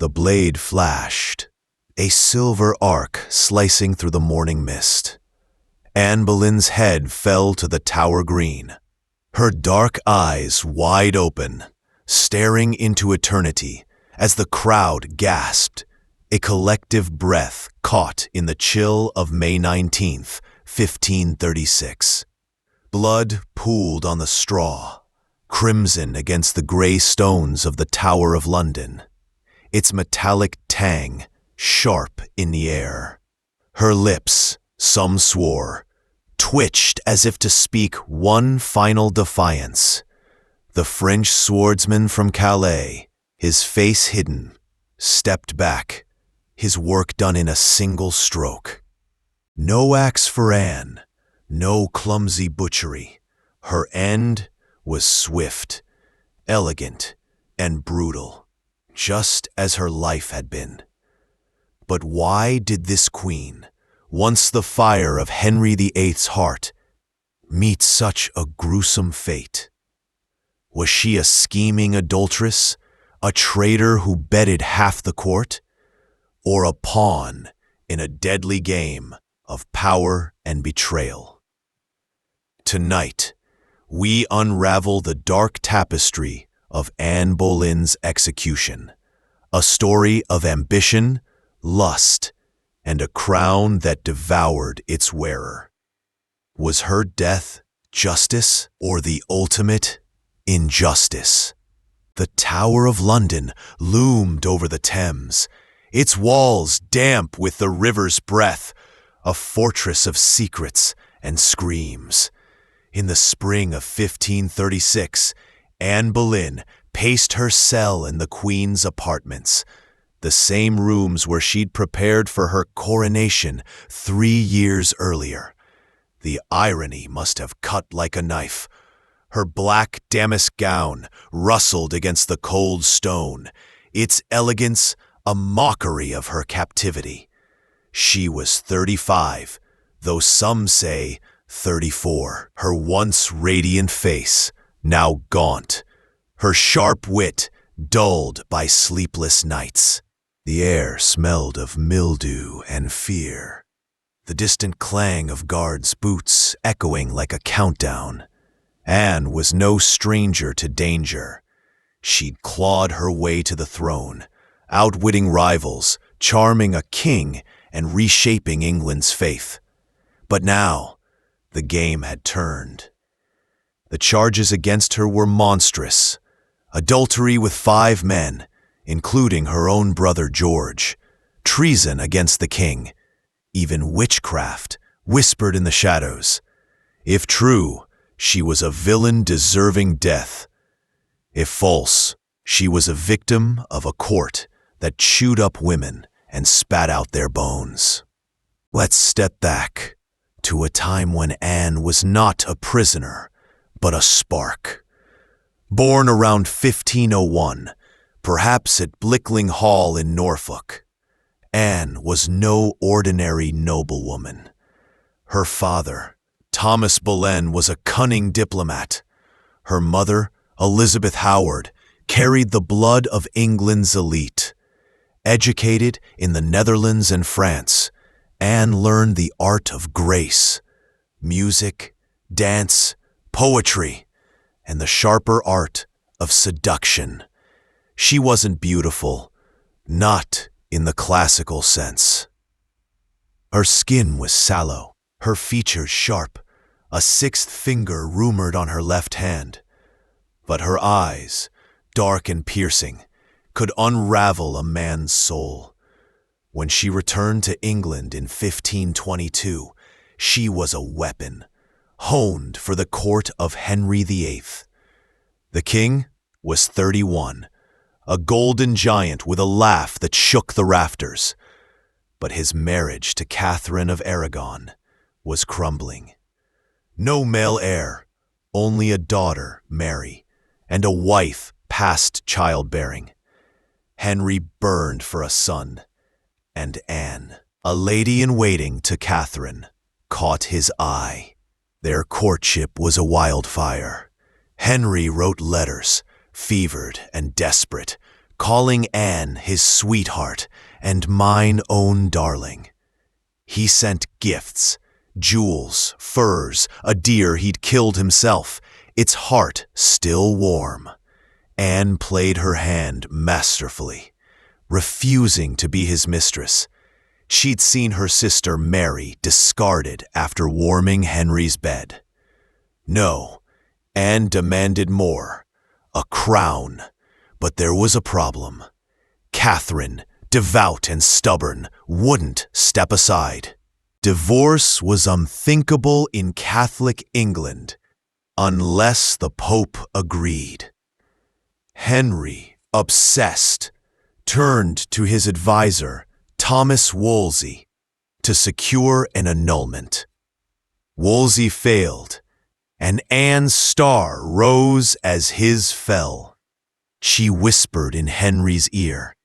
The blade flashed, a silver arc slicing through the morning mist. Anne Boleyn's head fell to the tower green, her dark eyes wide open, staring into eternity as the crowd gasped, a collective breath caught in the chill of May 19th, 1536. Blood pooled on the straw, crimson against the grey stones of the Tower of London, its metallic tang sharp in the air. Her lips, some swore, twitched as if to speak one final defiance. The French swordsman from Calais, his face hidden, stepped back, his work done in a single stroke. No axe for Anne, no clumsy butchery. Her end was swift, elegant, and brutal, just as her life had been. But why did this queen, once the fire of Henry VIII's heart, meet such a gruesome fate? Was she a scheming adulteress, a traitor who bedded half the court, or a pawn in a deadly game of power and betrayal? Tonight, we unravel the dark tapestry of Anne Boleyn's execution, a story of ambition, lust, and a crown that devoured its wearer. Was her death justice or the ultimate injustice? The Tower of London loomed over the Thames, its walls damp with the river's breath, a fortress of secrets and screams. In the spring of 1536, Anne Boleyn paced her cell in the Queen's apartments, the same rooms where she'd prepared for her coronation 3 years earlier. The irony must have cut like a knife. Her black damask gown rustled against the cold stone, its elegance a mockery of her captivity. She was 35, though some say 34. Her once radiant face, now gaunt, her sharp wit dulled by sleepless nights. The air smelled of mildew and fear, the distant clang of guards' boots echoing like a countdown. Anne was no stranger to danger. She'd clawed her way to the throne, outwitting rivals, charming a king, and reshaping England's faith. But now, the game had turned. The charges against her were monstrous. Adultery with 5 men, including her own brother George, treason against the king, even witchcraft whispered in the shadows. If true, she was a villain deserving death. If false, she was a victim of a court that chewed up women and spat out their bones. Let's step back to a time when Anne was not a prisoner, but a spark. Born around 1501, perhaps at Blickling Hall in Norfolk, Anne was no ordinary noblewoman. Her father, Thomas Boleyn, was a cunning diplomat. Her mother, Elizabeth Howard, carried the blood of England's elite. Educated in the Netherlands and France, Anne learned the art of grace, music, dance, poetry, and the sharper art of seduction. She wasn't beautiful, not in the classical sense. Her skin was sallow, her features sharp, a 6th finger rumored on her left hand. But her eyes, dark and piercing, could unravel a man's soul. When she returned to England in 1522, she was a weapon, honed for the court of Henry VIII. The king was 31, a golden giant with a laugh that shook the rafters. But his marriage to Catherine of Aragon was crumbling. No male heir, only a daughter, Mary, and a wife past childbearing. Henry burned for a son, and Anne, a lady-in-waiting to Catherine, caught his eye. Their courtship was a wildfire. Henry wrote letters, fevered and desperate, calling Anne his sweetheart and mine own darling. He sent gifts, jewels, furs, a deer he'd killed himself, its heart still warm. Anne played her hand masterfully, refusing to be his mistress. She'd seen her sister Mary discarded after warming Henry's bed. No, Anne demanded more, a crown. But there was a problem. Catherine, devout and stubborn, wouldn't step aside. Divorce was unthinkable in Catholic England unless the Pope agreed. Henry, obsessed, turned to his advisor, Thomas Wolsey, to secure an annulment. Wolsey failed, and Anne's star rose as his fell. She whispered in Henry's ear,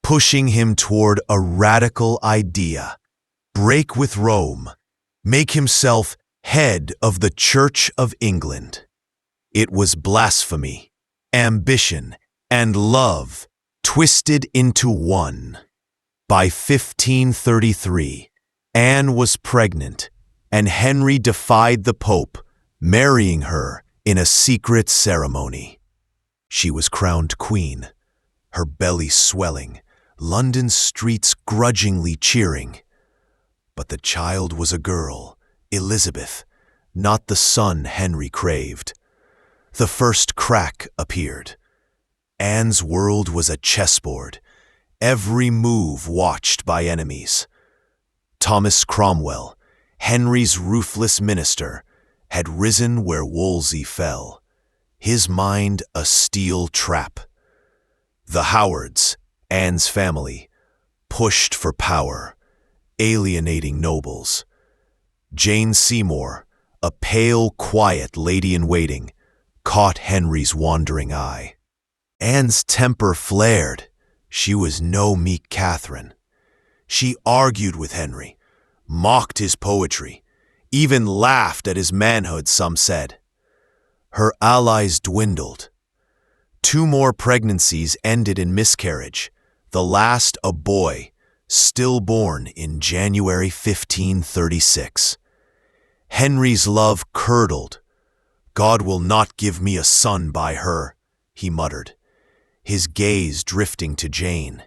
pushing him toward a radical idea: break with Rome, make himself head of the Church of England. It was blasphemy, ambition, and love twisted into one. By 1533, Anne was pregnant, and Henry defied the Pope, marrying her in a secret ceremony. She was crowned queen, her belly swelling, London streets grudgingly cheering. But the child was a girl, Elizabeth, not the son Henry craved. The first crack appeared. Anne's world was a chessboard, every move watched by enemies. Thomas Cromwell, Henry's ruthless minister, had risen where Wolsey fell, his mind a steel trap. The Howards, Anne's family, pushed for power, alienating nobles. Jane Seymour, a pale, quiet lady-in-waiting, caught Henry's wandering eye. Anne's temper flared. She was no meek Catherine. She argued with Henry, mocked his poetry, even laughed at his manhood, some said. Her allies dwindled. 2 more pregnancies ended in miscarriage, the last a boy, stillborn in January 1536. Henry's love curdled. God will not give me a son by her, he muttered, his gaze drifting to Jane.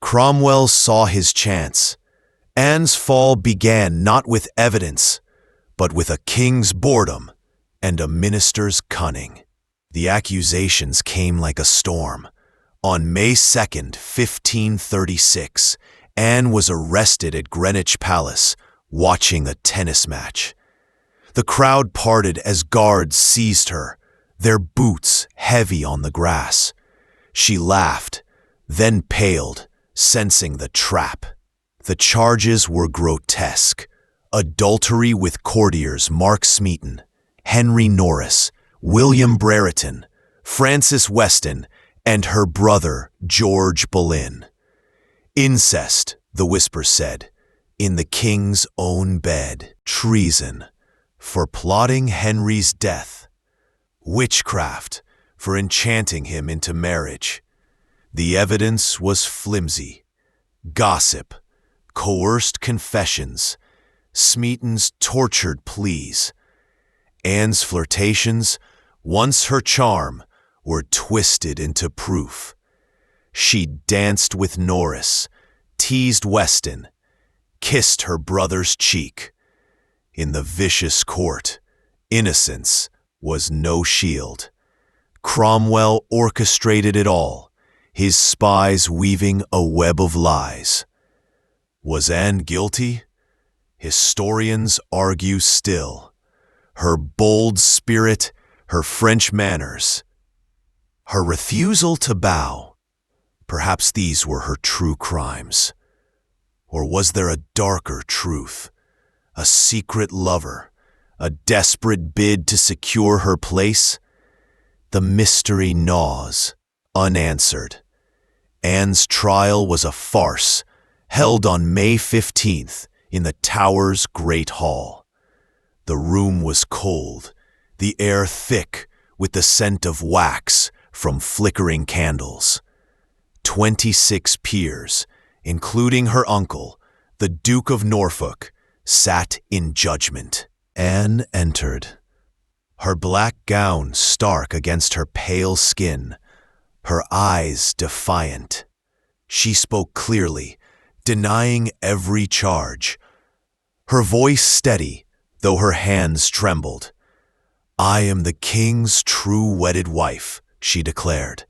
Cromwell saw his chance. Anne's fall began not with evidence, but with a king's boredom and a minister's cunning. The accusations came like a storm. On May 2nd, 1536, Anne was arrested at Greenwich Palace, watching a tennis match. The crowd parted as guards seized her, their boots heavy on the grass. She laughed, then paled, sensing the trap. The charges were grotesque: adultery with courtiers Mark Smeaton, Henry Norris, William Brereton, Francis Weston, and her brother George Boleyn. Incest, the whispers said, in the king's own bed. Treason, for plotting Henry's death. Witchcraft, for enchanting him into marriage. The evidence was flimsy. Gossip, coerced confessions, Smeaton's tortured pleas. Anne's flirtations, once her charm, were twisted into proof. She danced with Norris, teased Weston, kissed her brother's cheek. In the vicious court, innocence was no shield. Cromwell orchestrated it all, his spies weaving a web of lies. Was Anne guilty? Historians argue still. Her bold spirit, her French manners, her refusal to bow. Perhaps these were her true crimes. Or was there a darker truth? A secret lover, a desperate bid to secure her place? The mystery gnaws, unanswered. Anne's trial was a farce, held on May 15th in the Tower's Great Hall. The room was cold, the air thick with the scent of wax from flickering candles. 26 peers, including her uncle, the Duke of Norfolk, sat in judgment. Anne entered, her black gown stark against her pale skin, her eyes defiant. She spoke clearly, denying every charge, her voice steady, though her hands trembled. "I am the king's true wedded wife," she declared,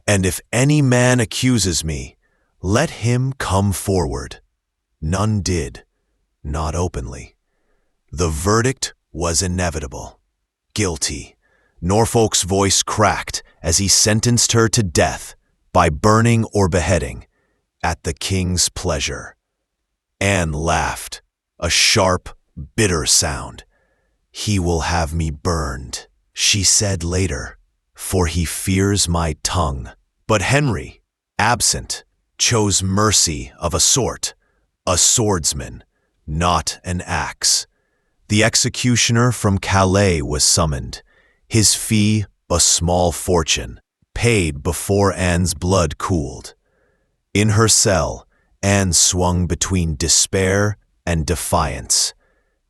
"and if any man accuses me, let him come forward." None did, not openly. The verdict was inevitable. Guilty. Norfolk's voice cracked as he sentenced her to death by burning or beheading, at the king's pleasure. Anne laughed, a sharp, bitter sound. "He will have me burned," she said later, "for he fears my tongue." But Henry, absent, chose mercy of a sort, a swordsman, not an axe. The executioner from Calais was summoned, his fee a small fortune, paid before Anne's blood cooled. In her cell, Anne swung between despair and defiance.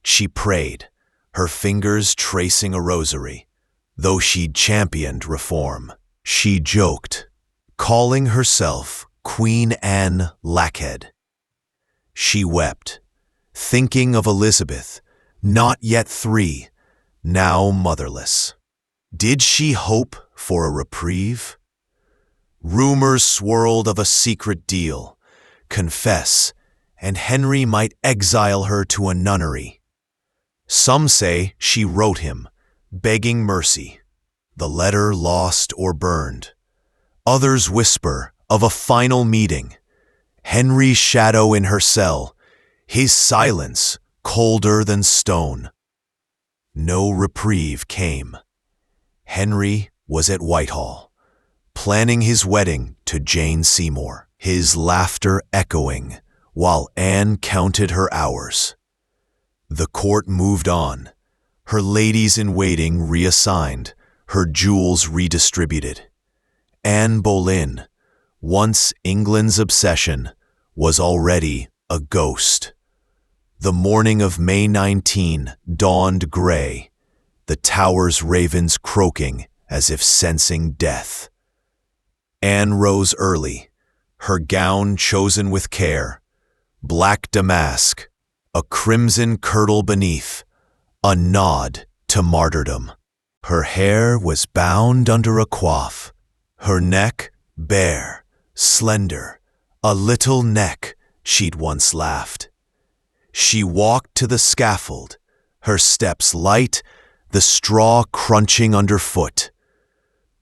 She prayed, her fingers tracing a rosary, though she'd championed reform. She joked, calling herself Queen Anne Lackhead. She wept, thinking of Elizabeth, not yet 3, now motherless. Did she hope for a reprieve? Rumors swirled of a secret deal, confess, and Henry might exile her to a nunnery. Some say she wrote him, begging mercy, the letter lost or burned. Others whisper of a final meeting, Henry's shadow in her cell, his silence colder than stone. No reprieve came. Henry was at Whitehall, planning his wedding to Jane Seymour, his laughter echoing while Anne counted her hours. The court moved on, her ladies-in-waiting reassigned, her jewels redistributed. Anne Boleyn, once England's obsession, was already a ghost. The morning of May 19 dawned gray, the tower's ravens croaking as if sensing death. Anne rose early, her gown chosen with care, black damask, a crimson kirtle beneath, a nod to martyrdom. Her hair was bound under a coif, her neck bare, slender, a little neck, she'd once laughed. She walked to the scaffold, her steps light, the straw crunching underfoot.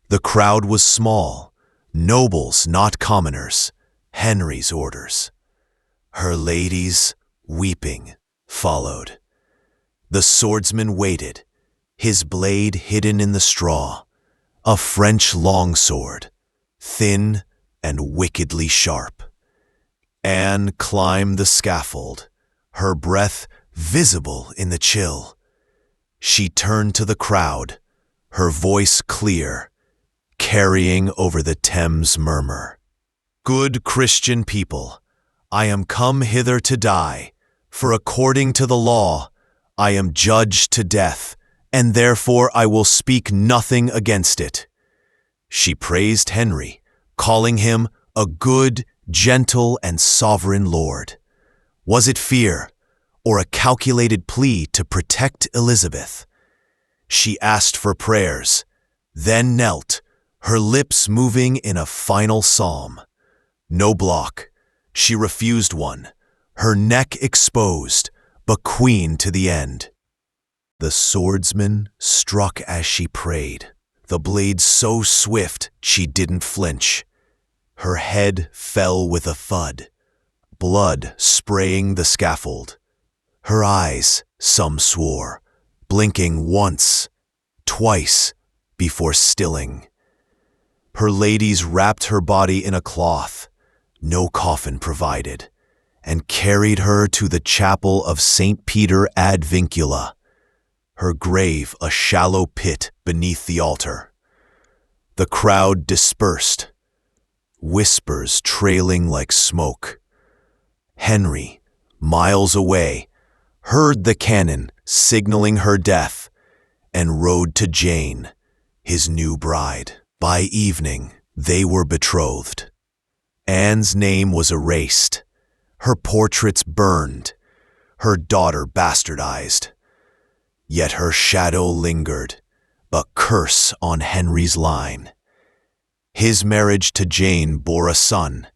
The crowd was small, nobles not commoners, Henry's orders. Her ladies, weeping, followed. The swordsman waited, his blade hidden in the straw, a French longsword, thin and wickedly sharp. Anne climbed the scaffold, her breath visible in the chill. She turned to the crowd, her voice clear, carrying over the Thames murmur. "Good Christian people, I am come hither to die, for according to the law, I am judged to death, and therefore I will speak nothing against it." She praised Henry, calling him a good, gentle, and sovereign lord. Was it fear, or a calculated plea to protect Elizabeth? She asked for prayers, then knelt, her lips moving in a final psalm. No block. She refused one, her neck exposed, but queen to the end. The swordsman struck as she prayed, the blade so swift she didn't flinch. Her head fell with a thud, blood spraying the scaffold. Her eyes, some swore, blinking once, twice, before stilling. Her ladies wrapped her body in a cloth, no coffin provided, and carried her to the chapel of St. Peter ad Vincula, her grave a shallow pit beneath the altar. The crowd dispersed. whispers trailing like smoke. Henry, miles away, heard the cannon signaling her death and rode to Jane, his new bride. By evening, they were betrothed. Anne's name was erased, her portraits burned, her daughter bastardized. Yet her shadow lingered, a curse on Henry's line. His marriage to Jane bore a son,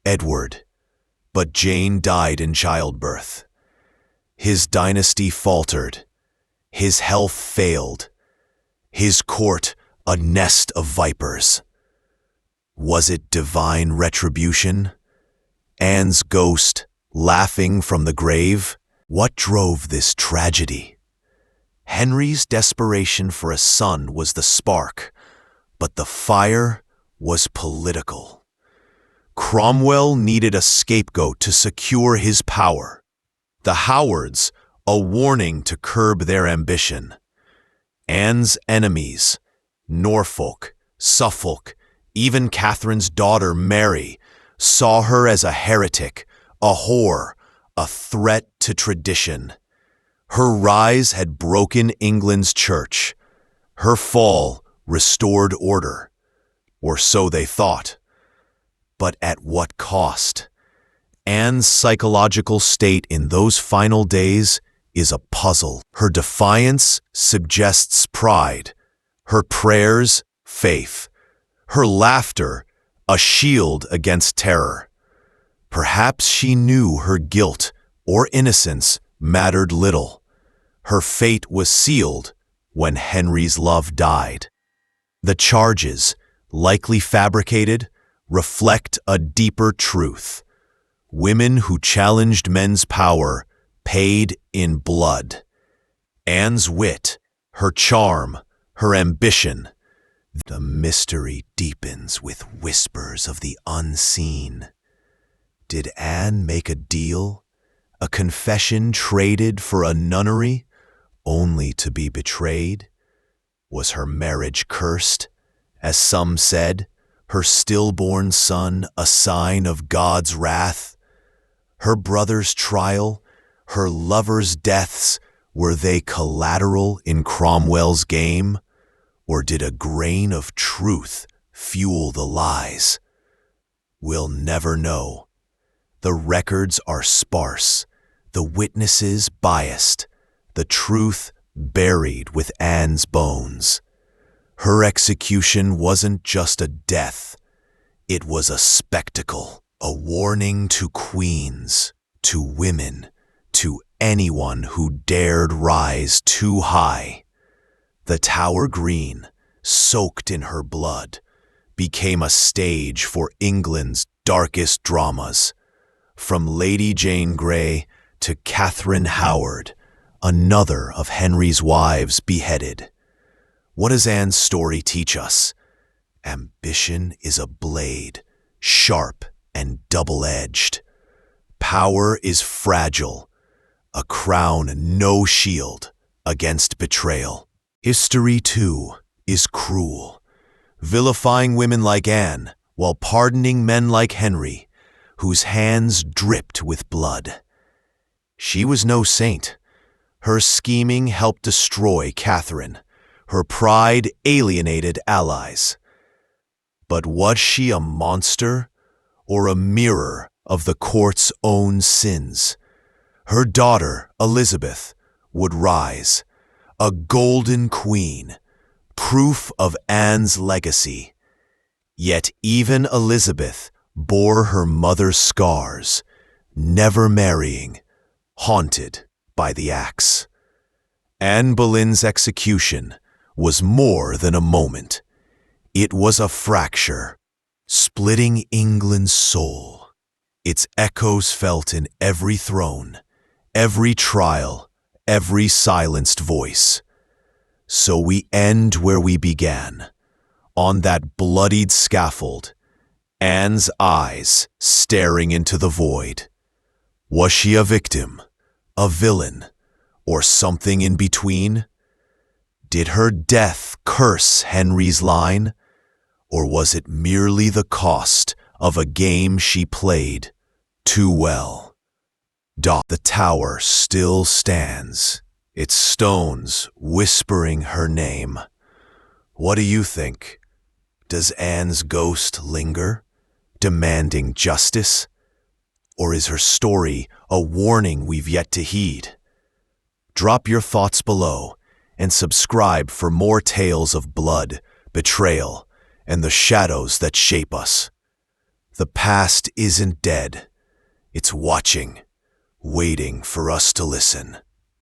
Edward, but Jane died in childbirth. His dynasty faltered, his health failed, his court a nest of vipers. Was it divine retribution? Anne's ghost, laughing from the grave? What drove this tragedy? Henry's desperation for a son was the spark, but the fire was political. Cromwell needed a scapegoat to secure his power. The Howards, a warning to curb their ambition. Anne's enemies, Norfolk, Suffolk, even Catherine's daughter Mary, saw her as a heretic, a whore, a threat to tradition. Her rise had broken England's church. Her fall restored order, or so they thought. But at what cost? Anne's psychological state in those final days is a puzzle. Her defiance suggests pride, her prayers, faith, her laughter, a shield against terror. Perhaps she knew her guilt or innocence mattered little. Her fate was sealed when Henry's love died. The charges, likely fabricated, reflect a deeper truth. Women who challenged men's power paid in blood. Anne's wit, her charm, her ambition. The mystery deepens with whispers of the unseen. Did Anne make a deal? A confession traded for a nunnery, only to be betrayed? Was her marriage cursed? As some said, her stillborn son a sign of God's wrath? Her brother's trial, her lover's deaths, were they collateral in Cromwell's game? Or did a grain of truth fuel the lies? We'll never know. The records are sparse, the witnesses biased, the truth buried with Anne's bones. Her execution wasn't just a death, it was a spectacle, a warning to queens, to women, to anyone who dared rise too high. The Tower Green, soaked in her blood, became a stage for England's darkest dramas. From Lady Jane Grey to Catherine Howard, another of Henry's wives beheaded. What does Anne's story teach us? Ambition is a blade, sharp and double-edged. Power is fragile, a crown no shield against betrayal. History, too, is cruel, vilifying women like Anne while pardoning men like Henry, whose hands dripped with blood. She was no saint. Her scheming helped destroy Catherine. Her pride alienated allies. But was she a monster or a mirror of the court's own sins? Her daughter, Elizabeth, would rise, a golden queen, proof of Anne's legacy. Yet even Elizabeth bore her mother's scars, never marrying, haunted by the axe. Anne Boleyn's execution was more than a moment. It was a fracture, splitting England's soul. Its echoes felt in every throne, every trial, every silenced voice. So we end where we began, on that bloodied scaffold, Anne's eyes staring into the void. Was she a victim, a villain, or something in between? Did her death curse Henry's line, or was it merely the cost of a game she played too well. The tower still stands, its stones whispering her name. What do you think? Does Anne's ghost linger, demanding justice? Or is her story a warning we've yet to heed? Drop your thoughts below and subscribe for more tales of blood, betrayal, and the shadows that shape us. The past isn't dead. It's watching, waiting for us to listen.